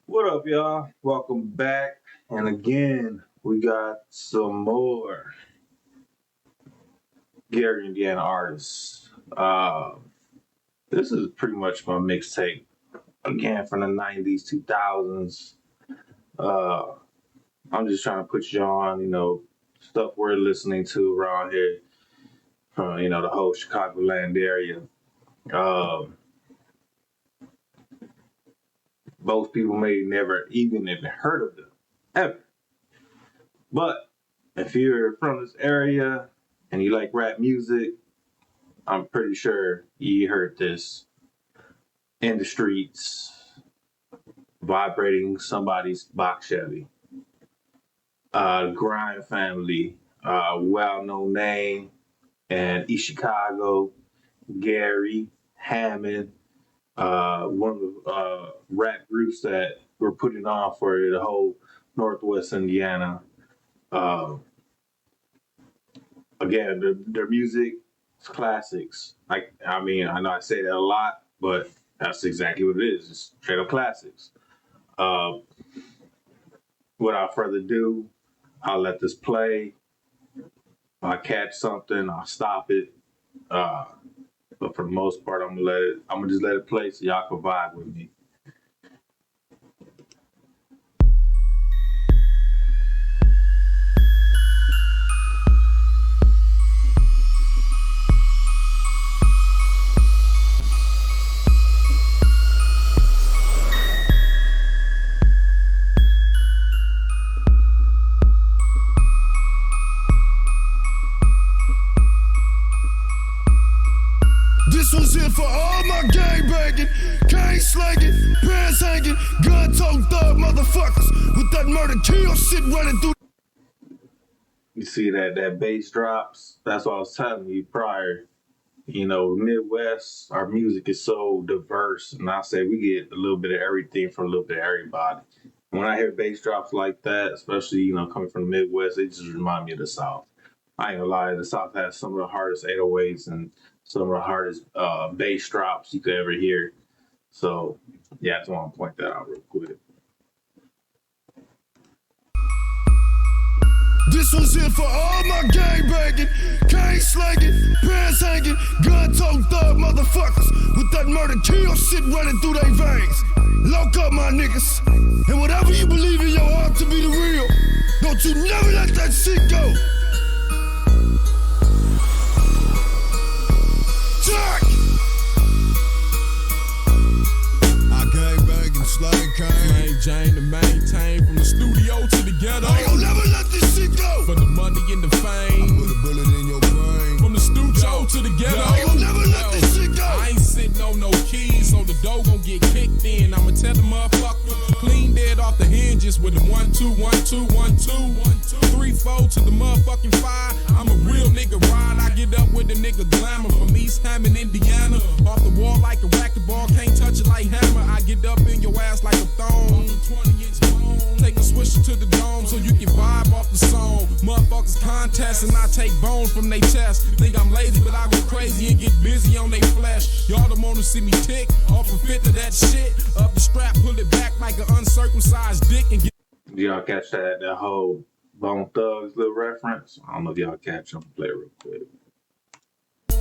What up, y'all? Welcome back. And again, we got some more Gary, Indiana artists. This is pretty much my mixtape. Again, from the 90s, 2000s. Uh, I'm just trying to put you on, stuff we're listening to around here from, the whole Chicagoland area. Um, Most people may never even have heard of them, ever. But if you're from this area and you like rap music, I'm pretty sure you heard this in the streets, vibrating somebody's box Chevy. Grind Family, well-known name, and East Chicago, Gary, Hammond, one of the rap groups that were putting on for the whole Northwest Indiana. Uh, Again, their music is classics. I know I say that a lot, but that's exactly what it is. It's straight up classics. Uh, Without further ado, I'll let this play. If I catch something, I'll stop it. Uh, but for the most part, I'm gonna just let it play so y'all can vibe with me. This one's here for all my gang banging, cane slanging, pants hanging, gun toting thug motherfuckers with that murder kill shit running through. You see that bass drops? That's what I was telling you prior. Midwest, our music is so diverse, and I say we get a little bit of everything from a little bit of everybody. When I hear bass drops like that, especially coming from the Midwest, it just remind me of the South. I ain't gonna lie, the South has some of the hardest 808s and some of the hardest bass drops you could ever hear. So yeah, I just want to point that out real quick. This one's here for all my gang banging, cane slanging, pants hanging, gun toting thug motherfuckers with that murder kill shit running through their veins. Lock up my niggas, and whatever you believe in your heart to be the real, don't you never let that shit go. Jack! I gang banging, slang cane, Plain Jane to maintain from the studio to the ghetto. I ain't gonna never let this shit go. For the money and the fame. Put a bullet in your brain. From the studio to the ghetto. I ain't gonna never let this shit go. I ain't sitting on no keys, so the dough gon' get kicked in. I'ma tell the motherfucker, clean dead off the hinges with a 1 2 1 2 1 2 3 4 to the motherfucking 5. I'm a real nigga ride. I get up with the nigga glamour from East Hammond, Indiana. Off the wall like a racquetball, can't touch it like hammer. I get up in your ass like a thong. Take a swisher to the dome so you can vibe off the song. Motherfuckers contest and I take bones from they chest. Think I'm lazy, but I go crazy and get busy on they flesh. Y'all don't wanna see me tick off a fifth of that shit. Up the strap, pull it back like an uncircumcised dick and get. Did y'all catch that whole Bone Thugs little reference? I don't know if y'all catch them. Play it real quick.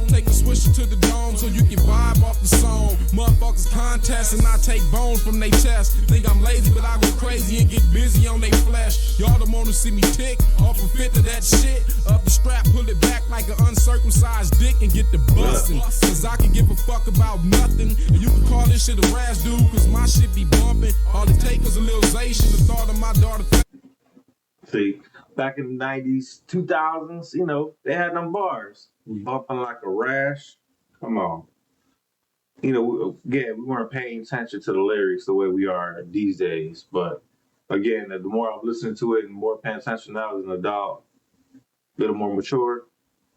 Take a swisher to the dome so you can vibe off the song. Motherfuckers contest and I take bones from they chest. Think I'm lazy, but I go crazy and get busy on they flesh. Y'all don't wanna see me tick off a fifth of that shit. Up the strap, pull it back like an uncircumcised dick and get the bustin'. Cause I can give a fuck about nothing. And you can call this shit a rash dude, cause my shit be bumpin'. All it take is a little zation, the thought of my daughter. See, back in the 90s, 2000s, they had them bars. Bumping like a rash. Come on. Again, we weren't paying attention to the lyrics the way we are these days. But again, the more I'm listening to it and more paying attention now as an adult, a little more mature,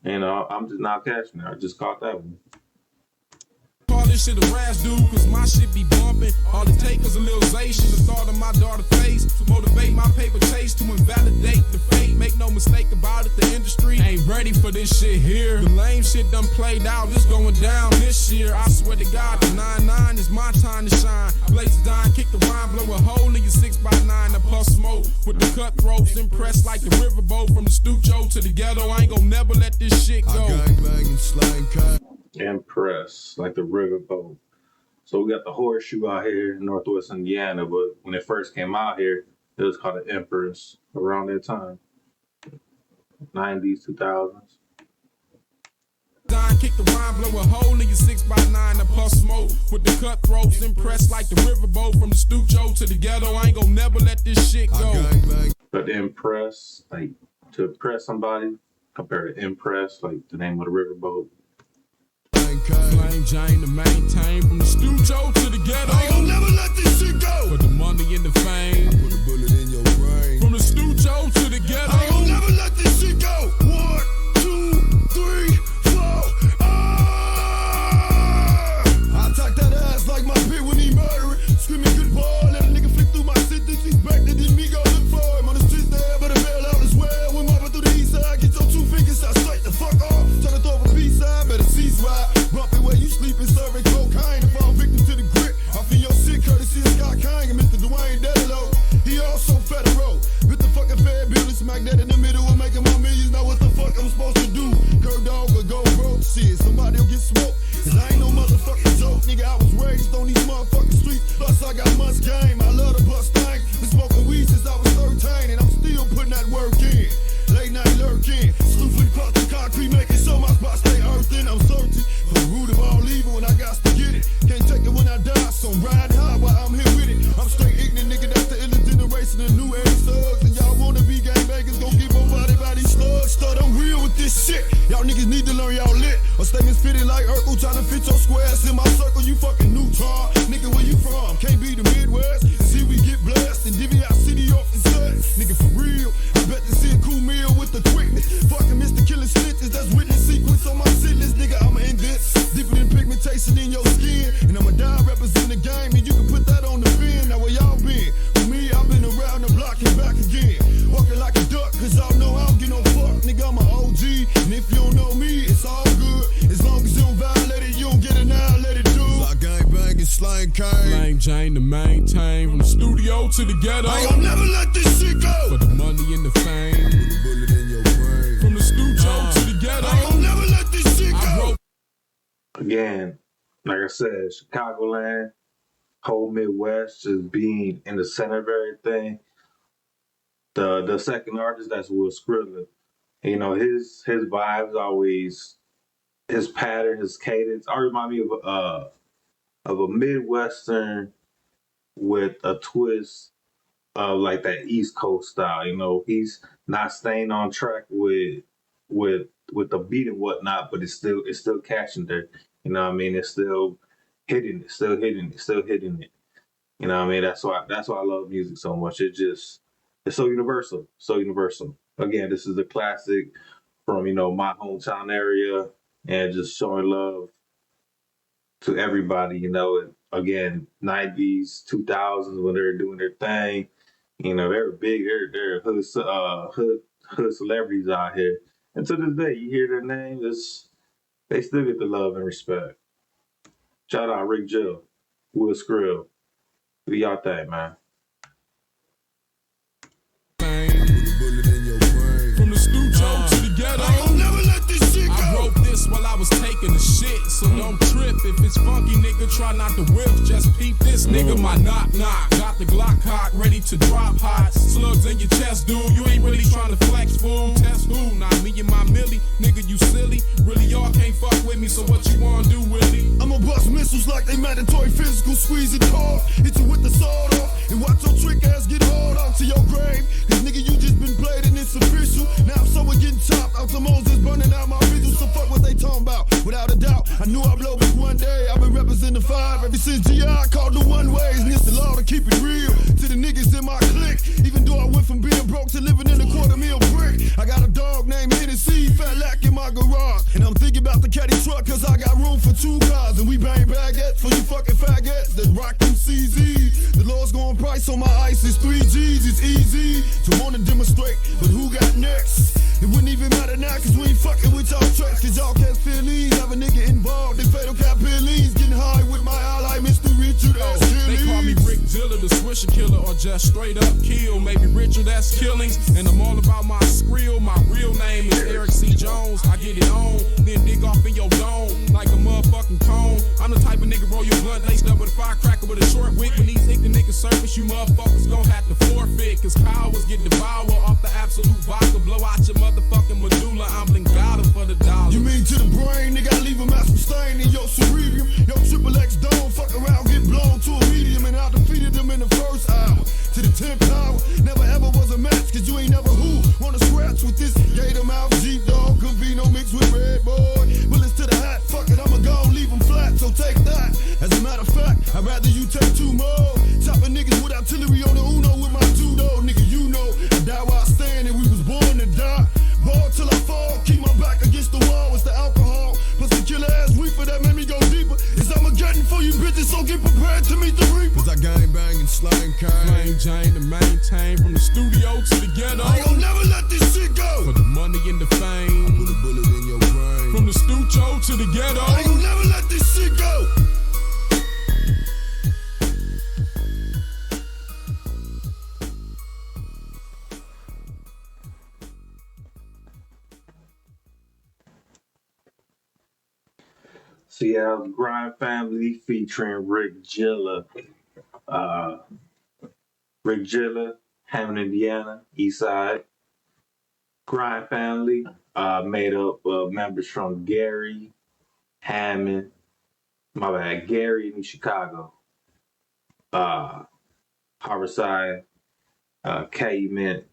I'm just not catching it. I just caught that one. Call this this shit a rash dude, cause my shit be bumping. All it take is a little zation, the thought of my daughter's face, to motivate my paper chase, to invalidate the fate. Make no mistake about it, the industry ain't ready for this shit here. The lame shit done played out, it's going down this year. I swear to God, the 9-9 is my time to shine. Blaze the dime, kick the rhyme, blow a hole in your 6x9, and puff smoke with the cutthroats, impressed like the riverboat. From the studio to the ghetto, I ain't gon' never let this shit go. Impress like the riverboat. So we got the horseshoe out here in Northwest Indiana, but when it first came out here, it was called the Empress around that time. 90s, 2000s. Kick the rhyme, blow a hole in your 6x9, and puff smoke with the cutthroats, impressed like the riverboat. From the studio to the ghetto, I ain't gon' never let this shit go. But to impress, like to impress somebody, compared to impress, like the name of the riverboat. Flame Jane to maintain, from the studio to the ghetto. I ain't gon' never let this shit go. For the money and the fame, Put a bullet in your brain. from the studio to the ghetto. I ain't gon' never let this shit go. 1, 2, 3, 4. I attack that ass like my pit when he murderin'. Screaming good ball, let a nigga flick through my sentence. He's back to this me go look for him. On the streets there, but a bail out as well. We're mobbing through the east side. Get your 2 fingers out straight the fuck off. Try to throw up a peace sign, better cease ride. Bumping where you sleeping, serving cocaine. To fall victim to the grit. Off in your shit, courtesy of Scott Kang and Mr. Dwayne Dedalo. He also federal. With the fucking Fed building, smack that in the middle and making my millions. Now what the fuck I'm supposed to do? Curb dog or go broke shit. Somebody'll get smoked. Cause I ain't no motherfucking joke. Nigga, I was raised on these motherfucking streets. Plus I got much game. I love the bust thing. Been smoking weed since I was 13. And I'm still putting that work in. Late night lurking. Slooping across the concrete, making sure my spot stay earthin'. I'm searching for the root of all evil when I got to get it. Can't take it when I die, so I'm riding high while I'm here with it. I'm straight ignorant, nigga, that's the illest generation of new age thugs. And y'all wanna be gangbangers, gon' get bombarded by these slugs. Start I'm real with this shit. Y'all niggas need to learn y'all lit. Or statements fitted like Urkel, trying to fit your squares in my circle. You fucking neutron. Nigga, where you from? Can't be the Midwest. See, we get blessed and divvy our city off the set. Nigga, for real. I bet to see a cool meal with the quickness. Fucking Mr. Killing Snitches, that's witness sequence on my shit list. Nigga, I'ma end this. Deeper than pigmentation in your skin. And I'ma die represent the game. And you can put that on the fin. Now where y'all been? For me, I've been around the block and back again. Walking like a duck, cause y'all know I don't get no fuck. Nigga, I'm an OG. And if you don't know me, it's all good. As long as you don't violate it, you don't get annihilated, dude. Like gangbang and slang cane. Flame Jane to maintain, from the studio to the ghetto. I ain't gon' never let this shit go. For the money and the fame, Put a bullet in your brain. from the studio to the ghetto. I ain't gon' never let this shit go. Again, like I said, Chicagoland, whole Midwest, just being in the center of everything. The second artist, that's Will Skrilla. You know, his vibes always, his pattern, his cadence, all remind me of a Midwestern with a twist of like that East Coast style. You know, he's not staying on track with the beat and whatnot, but it's still catching there. You know what I mean? It's still hitting it, still hitting it. You know what I mean? That's why I love music so much. It's so universal, so universal. Again, this is a classic from, you know, my hometown area, and just showing love to everybody, you know. And again, 90s, 2000s, when they're doing their thing, you know, they're big, they're hood celebrities out here. And to this day, you hear their names, they still get the love and respect. Shout out Rick Jill, Will Skrill. Do y'all thing, man. From the studio to the ghetto. I ain't gon' never let this shit go. I wrote this while I was taking a shit, so don't trip if it's funky, nigga. Try not to whip, just peep this, nigga. My knock. Got the Glock cock ready to drop hot. Slugs in your chest, dude. You ain't really trying to flex, fool. Test who? Not me and my millie, nigga. You silly. Really, y'all can't fuck with me. So what you wanna do, Willie? I'ma bust missiles like they mandatory physical. Squeeze it hard, hit you with the sword off, and watch your trick ass get hauled off to your grave. Cause nigga, you just been played and it's official. Now someone getting chopped out to Moses, burning out my visuals. So fuck what they talking about. Without a doubt, I knew I'd blow big one day. I've been representing 5 ever since GI called the one ways, and it's the law to keep it real. real to the niggas in my clique. Even though I went from being broke to living in a $250,000 brick. I got a dog named Hennessy, fat lack in my garage. And I'm thinking about the caddy truck, cause I got room for 2 cars. And we bang baguettes for you fucking faggots that rock them CZs. The Lord's going price on my ice is 3 G's. It's easy to wanna demonstrate, but who got next? It wouldn't even matter now, cause we ain't fucking with y'all tracks. Cause y'all can't feel these, have a nigga involved. They fatal capillies, getting high with my ally, Mr. Richard. They call me Rick Dilla, the Swisher Killer, or just straight up kill. Maybe Richard, that's killings. And I'm all about my skrill. My real name is Eric C. Jones. I get it on, then dig off in your dome like a motherfucking cone. I'm the type of nigga roll your blunt laced up with a firecracker with a short wick. When these icky niggas surface, you motherfuckers gon' have to forfeit. Cause cowards get devoured off the absolute vodka. Blow out your motherfucking medulla. I'm Blingata for the dollar. You mean to the brain, nigga, I leave a massive stain in your cerebrum. Yo, triple X don't fuck around, get blown to a medium. And I defeated them in the first hour. To the 10th hour, never ever was a match. Cause you ain't never who wanna scratch with this gator mouth Jeep dog. Could be no mix with red boy. Bullets to the hat, fuck it, I'ma go leave them flat. So take that. As a matter of fact, I'd rather you take 2 more. Chopping niggas with artillery on the Uno with my judo. Nigga, you know, I die while I stand and we was born to die. Ball till I fall, keep my back against the wall. It's the alcohol, plus the killer ass reaper that made me go deeper. It's Armageddon for you bitches, so get prepared to meet the reaper. Cause I gang bang and slang kind. Plain Jane to maintain from the studio to the ghetto. I ain't gon' never let this shit go. For the money and the fame. Put a bullet in your brain. From the studio to the ghetto. I ain't gon' never let this shit go. Seattle Grind Family featuring Rick Gilla. Rick Gilla, Hammond, Indiana, East Side. Grind Family, made up of members from Gary, Hammond, Gary in Chicago, Harborside, Caveman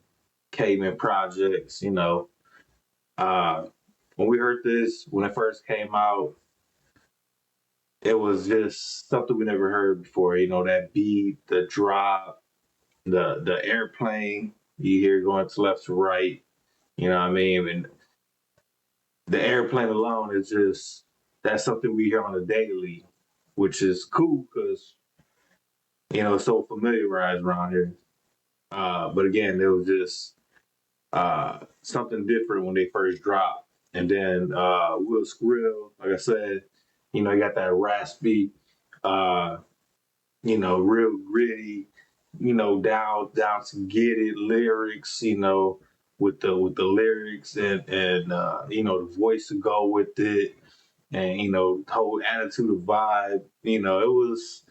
Projects, you know. When we heard this, when it first came out, it was just something we never heard before. You know, that beat, the drop, the airplane you hear going to left to right. You know what I mean? And the airplane alone is just, that's something we hear on a daily, which is cool because, you know, it's so familiarized around here. But again, it was just something different when they first dropped. And then Will Skrill, like I said, you know, you got that raspy, you know, real gritty, you know, down to get it lyrics, you know, with the lyrics and you know, the voice to go with it, and you know, the whole attitude of vibe. You know, it was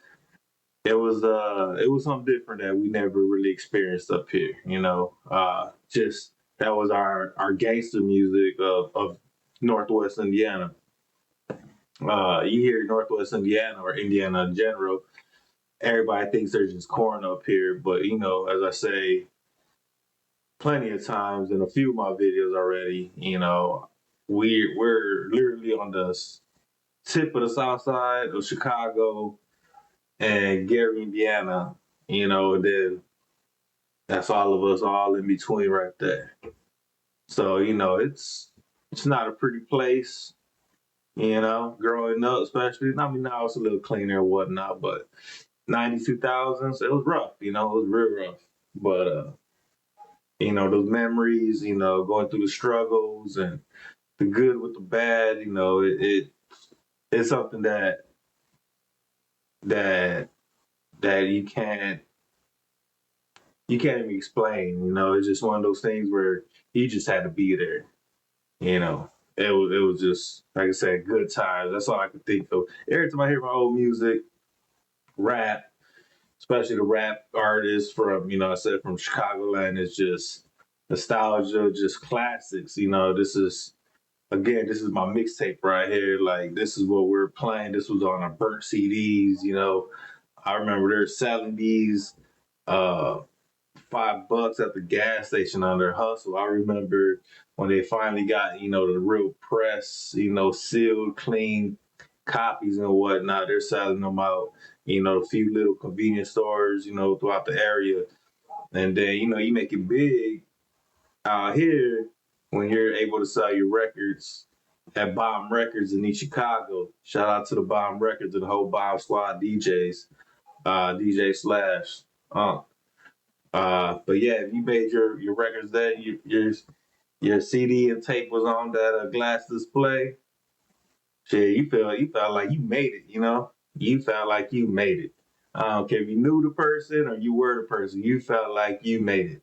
something different that we never really experienced up here. You know, just that was our gangster music of Northwest Indiana. You hear Northwest Indiana or Indiana in general, everybody thinks there's just corn up here. But, you know, as I say plenty of times in a few of my videos already, you know, we're literally on the tip of the south side of Chicago and Gary, Indiana, you know, and then that's all of us all in between right there. So, you know, it's not a pretty place. You know, growing up, especially, I mean, now it's a little cleaner and whatnot, but 2000s, it was rough, you know, it was real rough. But, you know, those memories, you know, going through the struggles and the good with the bad, you know, it's something that you can't even explain, you know. It's just one of those things where you just had to be there, you know. It was just, like I said, good times. That's all I could think of. Every time I hear my old music, rap, especially the rap artists from, you know, I said from Chicagoland, it's just nostalgia, just classics. You know, this is my mixtape right here. Like, this is what we're playing. This was on our burnt CDs, you know. I remember they're selling these $5 at the gas station on their hustle. I remember when they finally got, you know, the real press, you know, sealed, clean copies and whatnot. They're selling them out a few little convenience stores, throughout the area. And then, you make it big out here when you're able to sell your records at Bomb Records in East Chicago. Shout out to the Bomb Records and the whole Bomb Squad DJs, DJ Slash. But yeah, if you made your records there, your CD and tape was on that glass display. Shit, you felt like you made it. You felt like you made it. I don't care if you knew the person or you were the person. You felt like you made it.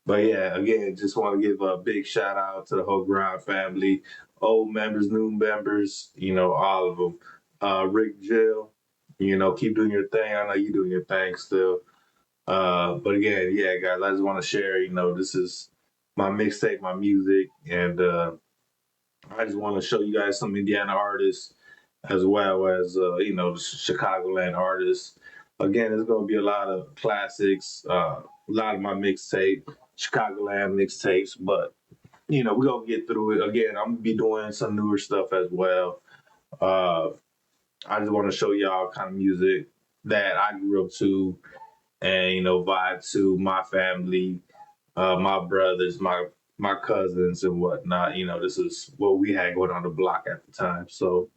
But yeah, again, just want to give a big shout out to the whole Grind family, old members, new members, all of them. Rick, Jill, keep doing your thing. I know you doing your thing still. But again, yeah, guys, I just want to share, this is my mixtape, my music, and I just want to show you guys some Indiana artists as well as, the Chicagoland artists. Again, there's going to be a lot of classics, a lot of my mixtape, Chicagoland mixtapes, but, we're going to get through it. Again, I'm going to be doing some newer stuff as well. Uh, I just want to show y'all kind of music that I grew up to and vibe to my family, my brothers, my cousins and whatnot. This is what we had going on the block at the time. So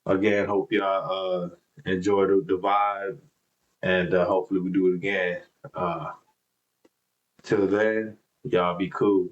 again, hope y'all enjoy the vibe, and hopefully we do it again. Till then, y'all be cool.